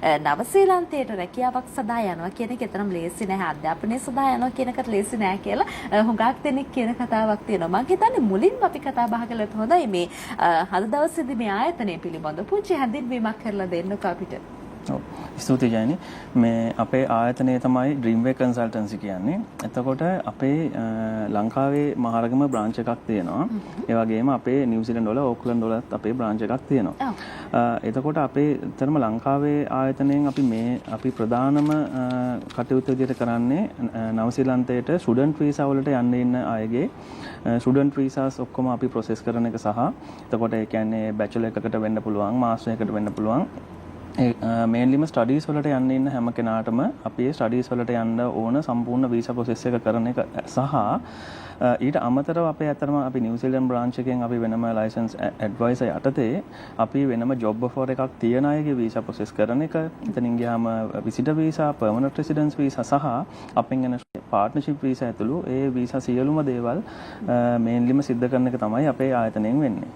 නවසීලන්තයට රැකියාවක් සඳහා යනවා කියන එක තරම් ලේසි නැහැ. අධ්‍යාපනය සඳහා යනවා කියන එකට ලේසි නැහැ කියලා හුඟක් දෙනෙක් කියන කතාවක් තියෙනවා. මම හිතන්නේ මුලින්ම අපි කතා බහ කළොත් හොඳයි මේ අද දවසේදී මේ ආයතනය පිළිබඳව පුංචි හැඳින්වීමක් කරලා දෙන්නකෝ අපිට. ඔව් ස්තුතියි ජයනි. මේ අපේ ආයතනය තමයි Dreamway Consultancy කියන්නේ. එතකොට අපේ ලංකාවේ මහරගම බ්‍රාන්ච් එකක් තියෙනවා. ඒ වගේම අපේ නිව්සීලන්ත වල ඕක්ලන්ඩ් වලත් අපේ බ්‍රාන්ච් එකක් තියෙනවා. එතකොට අපේ තරම ලංකාවේ ආයතනයෙන් අපි ප්‍රධානම කටයුතු විදිහට කරන්නේ නවසීලන්තයට ස්ටුඩන්ට් වීසා වලට යන්න ඉන්න අයගේ ස්ටුඩන්ට් වීසාස් ඔක්කොම අපි ප්‍රොසෙස් කරන එක සහ එතකොට ඒ කියන්නේ බැචලර් එකකට වෙන්න පුළුවන් මාස්ටර් එකකට වෙන්න පුළුවන් මේන්ලිම ස්ටඩීස් වලට යන්න ඉන්න හැම කෙනාටම අපි ස්ටඩීස් වලට යන්න ඕන සම්පූර්ණ වීසා ප්‍රොසෙස් එක කරන එක සහ ඊට අමතරව අපේ ඇත්තටම අපි නිව්සීලන්ත බ්‍රාන්ච් එකෙන් අපි වෙනම ලයිසන්ස් ඇඩ්වයිසර් යටතේ අපි වෙනම ජොබ් ඔෆර් එකක් තියන අයගේ වීසා ප්‍රොසෙස් කරන එක එතනින් ගියාම විසිටර් වීසා පර්මනන්ට් රෙසිඩන්ස් වීසා සහ අපෙන් එන පාර්ට්නර්ෂිප් වීසා ඇතුළු ඒ වීසා සියලුම දේවල් මේන්ලිම සිද්ධ කරන එක තමයි අපේ ආයතනයෙන් වෙන්නේ.